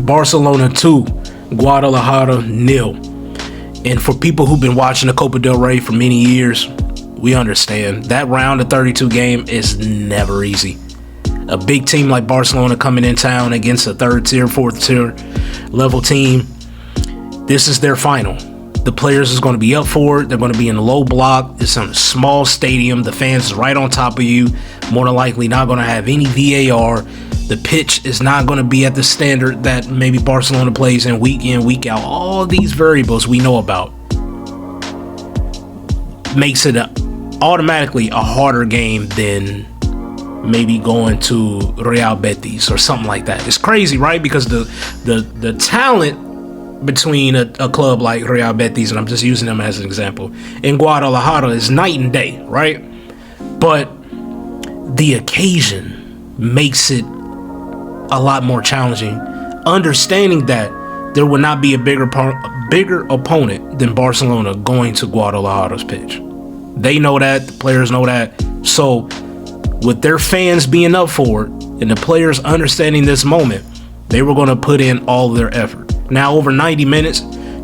Barcelona 2, Guadalajara 0. And for people who've been watching the Copa del Rey for many years, we understand that round of 32 game is never easy. A big team like Barcelona coming in town against a third tier, fourth tier level team, this is their final. The players is going to be up for it. They're going to be in a low block. It's in a small stadium. The fans is right on top of you. More than likely not going to have any VAR. The pitch is not going to be at the standard that maybe Barcelona plays in, week out. All these variables we know about makes it automatically a harder game than maybe going to Real Betis or something like that. It's crazy, right? Because the talent between a club like Real Betis, and I'm just using them as an example, in Guadalajara is night and day, right? But the occasion makes it a lot more challenging, understanding that there will not be a bigger opponent than Barcelona going to Guadalajara's pitch. They know that, the players know that. So with their fans being up for it and the players understanding this moment, they were going to put in all of their effort. Now, over 90 minutes,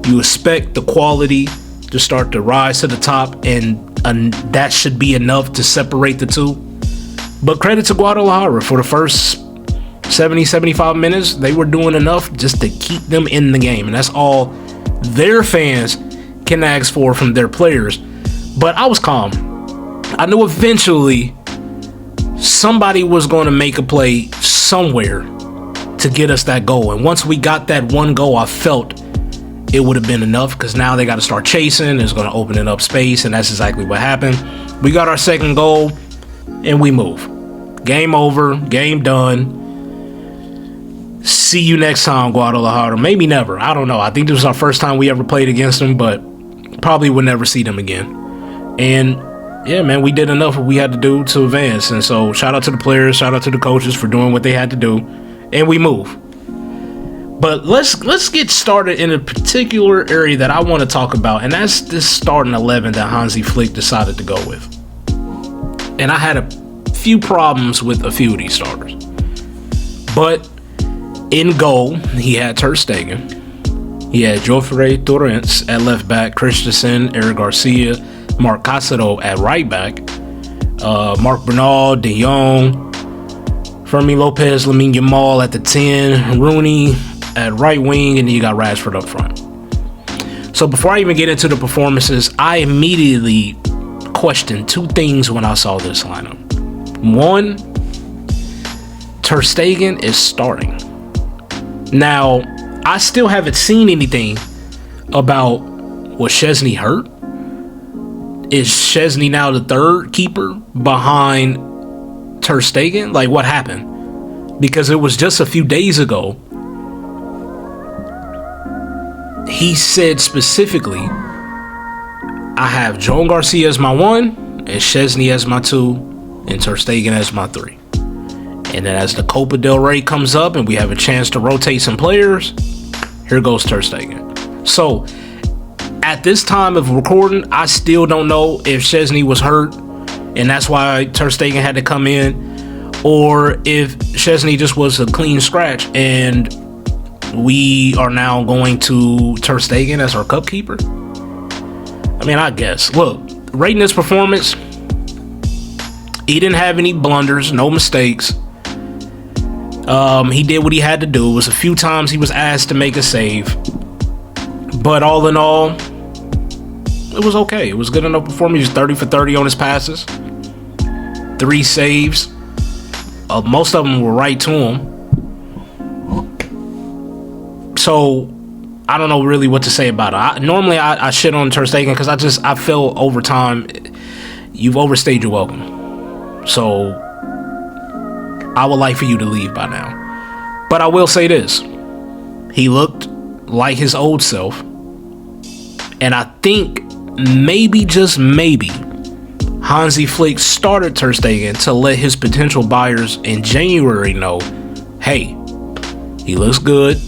you expect the quality to start to rise to the top, and that should be enough to separate the two. But credit to Guadalajara for the first 70, 75 minutes. They were doing enough just to keep them in the game, and that's all their fans can ask for from their players. But I was calm. I knew eventually somebody was going to make a play somewhere to get us that goal. And once we got that one goal, I felt it would have been enough, because now they got to start chasing. It's going to open it up space, and that's exactly what happened. We got our second goal, and we move. Game over. Game done. See you next time, Guadalajara. Maybe never. I don't know. I think this was our first time we ever played against them, but probably would never see them again. And yeah, man, we did enough what we had to do to advance. And so shout out to the players, shout out to the coaches for doing what they had to do. And we move. But let's get started in a particular area that I want to talk about, and that's this starting 11 that Hansi Flick decided to go with. And I had a few problems with a few of these starters. But in goal, he had Ter Stegen. He had Joffrey Torrents at left back, Christensen, Eric Garcia, Marc Casado at right back, Marc Bernal, De Jong, Fermi Lopez, Lamine Yamal at the 10, Rooney at right wing, and then you got Rashford up front. So before I even get into the performances, I immediately questioned two things when I saw this lineup. One, Ter Stegen is starting. Now, I still haven't seen anything about, was Szczesny hurt? Is Szczesny now the third keeper behind Ter Stegen? Like, what happened? Because it was just a few days ago he said specifically, I have Joan Garcia as my 1 and Szczesny as my 2 and Ter Stegen as my 3. And then as the Copa del Rey comes up and we have a chance to rotate some players, here goes Ter Stegen. So at this time of recording, I still don't know if Szczesny was hurt and that's why Ter Stegen had to come in, or if Szczesny just was a clean scratch and we are now going to Ter Stegen as our cup keeper. I mean, I guess. Look, rating this performance, he didn't have any blunders, no mistakes. He did what he had to do. It was a few times he was asked to make a save, but all in all, it was okay. It was good enough performance. He was 30 for 30 on his passes, 3 saves. Most of them were right to him. So I don't know really what to say about it. Normally I shit on Ter Stegen because I feel over time you've overstayed your welcome. So I would like for you to leave by now. But I will say this. He looked like his old self. And I think maybe, just maybe, Hansi Flick started Ter Stegen to let his potential buyers in January know, hey, he looks good.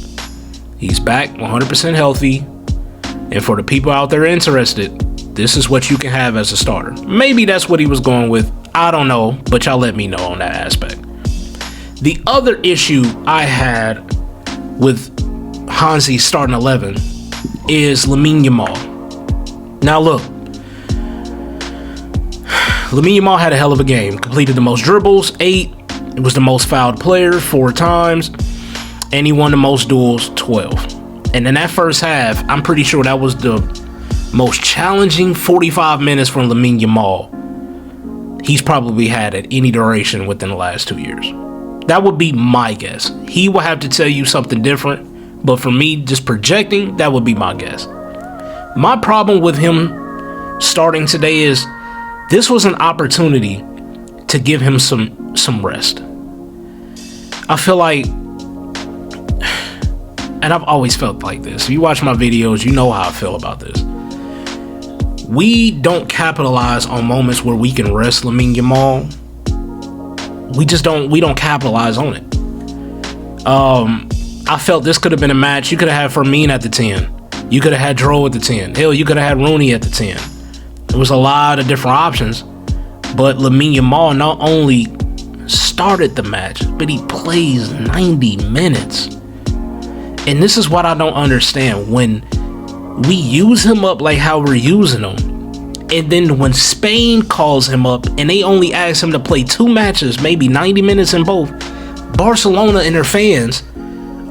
He's back 100% healthy. And for the people out there interested, this is what you can have as a starter. Maybe that's what he was going with. I don't know, but y'all let me know on that aspect. The other issue I had with Hansi's starting 11 is Lamine Yamal. Now look, Lamine Yamal had a hell of a game. Completed the most dribbles, 8. It was the most fouled player, 4 times. And he won the most duels, 12. And in that first half, I'm pretty sure that was the most challenging 45 minutes from Lamine Yamal he's probably had at any duration within the last 2 years. That would be my guess. He will have to tell you something different, but for me, just projecting, that would be my guess. My problem with him starting today is this was an opportunity to give him some rest. I feel like, and I've always felt like this. If you watch my videos, you know how I feel about this. We don't capitalize on moments where we can rest Lamine Yamal. We don't capitalize on it. I felt this could have been a match. You could have had Fermin at the 10. You could have had Dro at the 10. Hell, you could have had Rooney at the 10. There was a lot of different options. But Lamine Yamal not only started the match, but he plays 90 minutes. And this is what I don't understand. When we use him up like how we're using him, and then when Spain calls him up and they only ask him to play 2 matches, maybe 90 minutes in both, Barcelona and their fans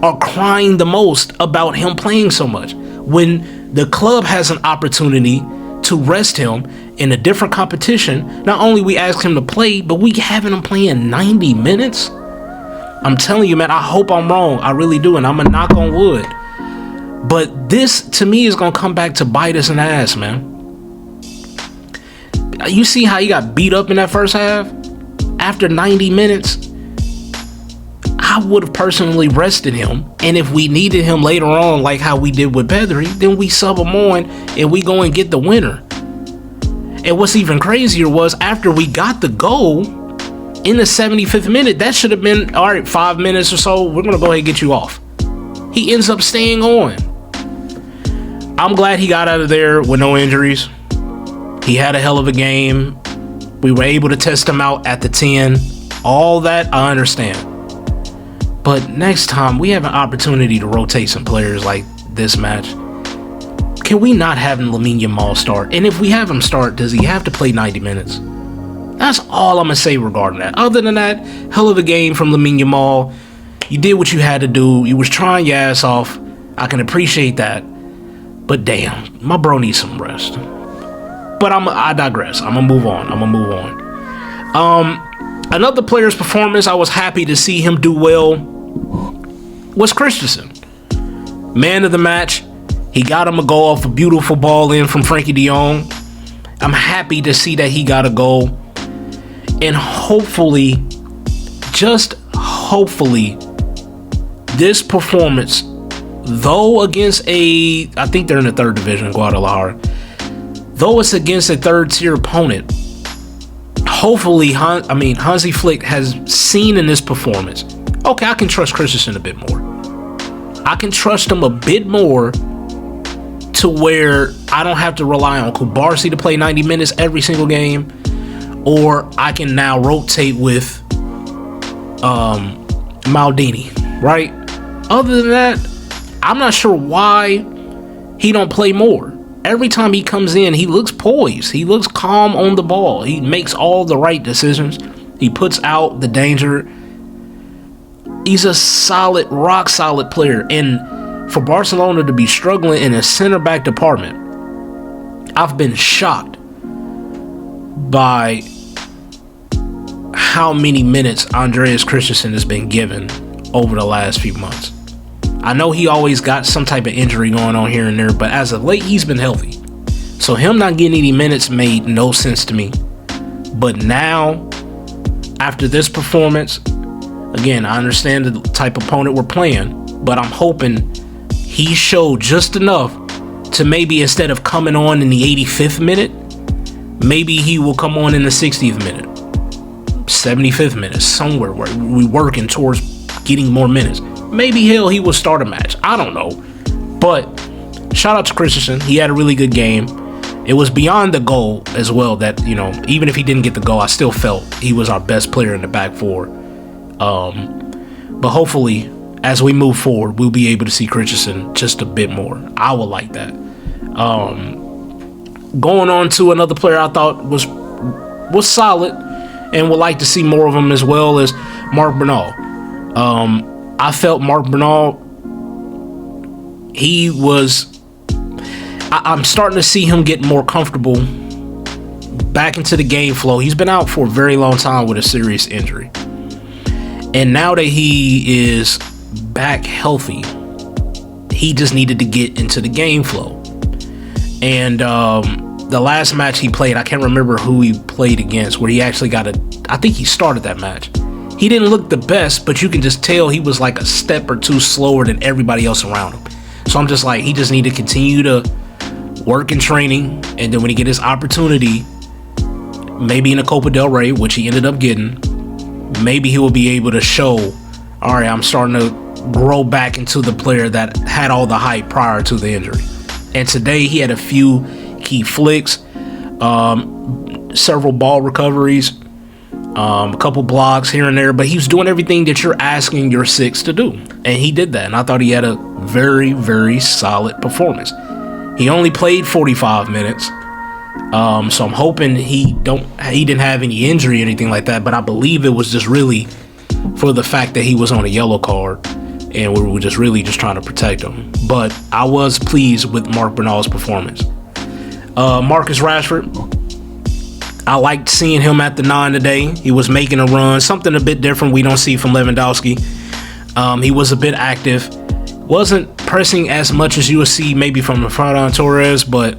are crying the most about him playing so much. When the club has an opportunity to rest him in a different competition, not only we ask him to play, but we having him playing 90 minutes. I'm telling you, man, I hope I'm wrong. I really do, and I'm gonna knock on wood. But this, to me, is gonna come back to bite us in the ass, man. You see how he got beat up in that first half? After 90 minutes, I would have personally rested him. And if we needed him later on, like how we did with Pedri, then we sub him on and we go and get the winner. And what's even crazier was after we got the goal in the 75th minute, that should have been, all right, 5 minutes or so, we're going to go ahead and get you off. He ends up staying on. I'm glad he got out of there with no injuries. He had a hell of a game. We were able to test him out at the 10. All that, I understand. But next time, we have an opportunity to rotate some players like this match. Can we not have Lamine Yamal start? And if we have him start, does he have to play 90 minutes? That's all I'm going to say regarding that. Other than that, hell of a game from Lamine Yamal. You did what you had to do. You was trying your ass off. I can appreciate that. But damn, my bro needs some rest. But I digress. I'm going to move on. Another player's performance I was happy to see him do well was Christensen. Man of the match. He got him a goal off a beautiful ball in from Frankie de Jong. I'm happy to see that he got a goal. And hopefully, just hopefully, this performance, though against I think they're in the 3rd division, Guadalajara, though it's against a 3rd-tier opponent, hopefully, Hansi Flick has seen in this performance, okay, I can trust Christensen a bit more. I can trust him a bit more to where I don't have to rely on Kubarsi to play 90 minutes every single game, or I can now rotate with Maldini, right? Other than that, I'm not sure why he don't play more. Every time he comes in, he looks poised. He looks calm on the ball. He makes all the right decisions. He puts out the danger. He's a solid, rock solid player. And for Barcelona to be struggling in a center back department, I've been shocked by how many minutes Andreas Christensen has been given over the last few months. I know he always got some type of injury going on here and there, but as of late, he's been healthy. So him not getting any minutes made no sense to me. But now, after this performance, again, I understand the type of opponent we're playing, but I'm hoping he showed just enough to maybe instead of coming on in the 85th minute, maybe he will come on in the 60th minute, 75th minute, somewhere where we're working towards getting more minutes. Maybe he will start a match. I don't know. But shout out to Christensen. He had a really good game. It was beyond the goal as well that, even if he didn't get the goal, I still felt he was our best player in the back four. But hopefully, as we move forward, we'll be able to see Christensen just a bit more. I would like that. Going on to another player I thought was solid and would like to see more of him as well as Mark Bernal. I felt Mark Bernal, I'm starting to see him get more comfortable back into the game flow. He's been out for a very long time with a serious injury. And now that he is back healthy, he just needed to get into the game flow. And the last match he played, I can't remember who he played against, where he actually I think he started that match. He didn't look the best, but you can just tell he was like a step or two slower than everybody else around him. So I'm just like, he just need to continue to work in training, and then when he get his opportunity, maybe in the Copa del Rey, which he ended up getting, maybe he will be able to show, all right, I'm starting to grow back into the player that had all the hype prior to the injury. And today he had a few key flicks, several ball recoveries, a couple blocks here and there, but he was doing everything that you're asking your six to do. And he did that. And I thought he had a very, very solid performance. He only played 45 minutes. So I'm hoping he didn't have any injury or anything like that, but I believe it was just really for the fact that he was on a yellow card and we were just really just trying to protect him. But I was pleased with Mark Bernal's performance. Marcus Rashford, I liked seeing him at the 9 today. He was making a run, something a bit different we don't see from Lewandowski. He was a bit active, wasn't pressing as much as you would see maybe from Ferran Torres, but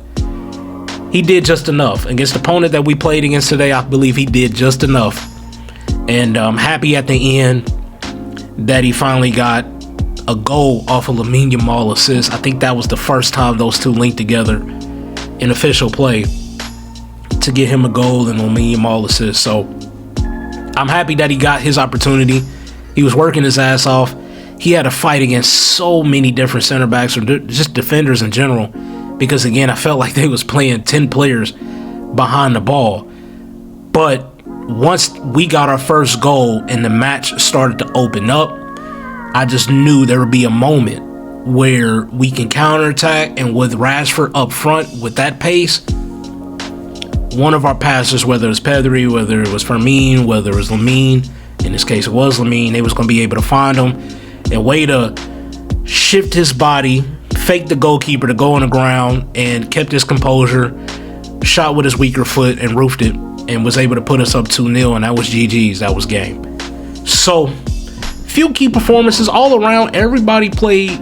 he did just enough. Against the opponent that we played against today, I believe he did just enough. And I'm happy at the end that he finally got a goal off of Lamine Yamal assist. I think that was the first time those two linked together in official play to get him a goal and Lamine Yamal assist. So I'm happy that he got his opportunity. He was working his ass off. He had a fight against so many different center backs or just defenders in general, because again, I felt like they was playing 10 players behind the ball. But once we got our first goal and the match started to open up, I just knew there would be a moment where we can counterattack, and with Rashford up front with that pace, one of our passers, whether it was Pedri, whether it was Fermin, whether it was Lamine, in this case it was Lamine, they was going to be able to find him and way to shift his body, fake the goalkeeper to go on the ground, and kept his composure, shot with his weaker foot and roofed it, and was able to put us up 2-0, and that was GG's. That was game. So, few key performances all around. Everybody played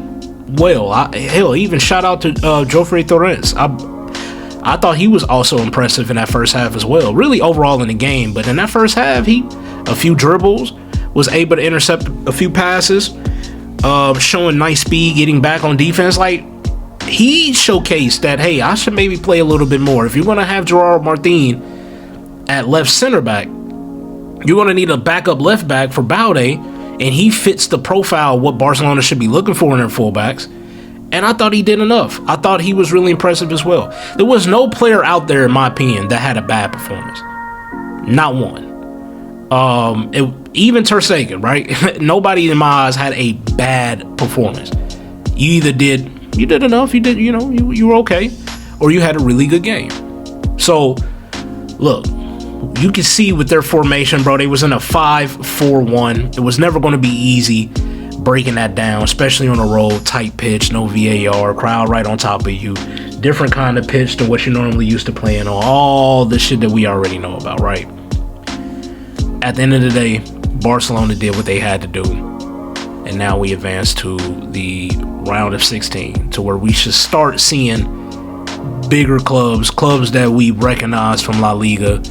well. Hell, even shout out to Joffrey Torres. I thought he was also impressive in that first half as well. Really overall in the game, but in that first half, a few dribbles, was able to intercept a few passes, showing nice speed, getting back on defense. Like, he showcased that, hey, I should maybe play a little bit more. If you're going to have Gerard Martin at left center back, you're going to need a backup left back for Balde, and he fits the profile of what Barcelona should be looking for in their fullbacks. And I thought he did enough. I thought he was really impressive as well. There was no player out there, in my opinion, that had a bad performance. Not one. Even Ter Stegen, right? Nobody in my eyes had a bad performance. You did enough, you were okay, or you had a really good game. So, look, you can see with their formation, bro, they was in a 5-4-1. It was never going to be easy breaking that down, especially on a road, tight pitch, no VAR, crowd right on top of you, different kind of pitch than what you're normally used to playing on, all the shit that we already know about, right? At the end of the day, Barcelona did what they had to do, and now we advance to the round of 16, to where we should start seeing bigger clubs that we recognize from La Liga,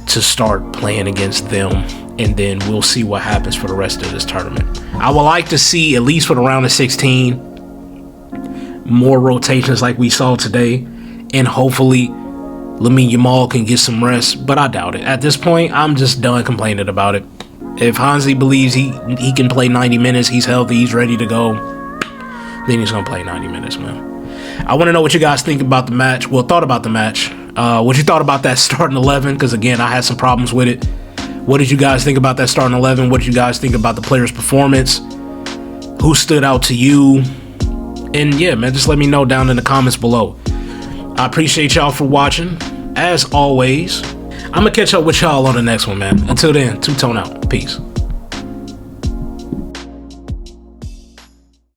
to start playing against them, and then we'll see what happens for the rest of this tournament. I would like to see, at least for the round of 16, more rotations like we saw today, and hopefully Lamine Yamal can get some rest, but I doubt it. At this point, I'm just done complaining about it. If Hansi believes he can play 90 minutes, he's healthy, he's ready to go, then he's going to play 90 minutes, man. I want to know what you guys think about the match. Well, thought about the match. What you thought about that starting 11, because again, I had some problems with it. What did you guys think about that starting 11? What did you guys think about the players' performance? Who stood out to you? And yeah, man, just let me know down in the comments below. I appreciate y'all for watching. As always, I'm gonna catch up with y'all on the next one, man. Until then, Two Tone out. Peace.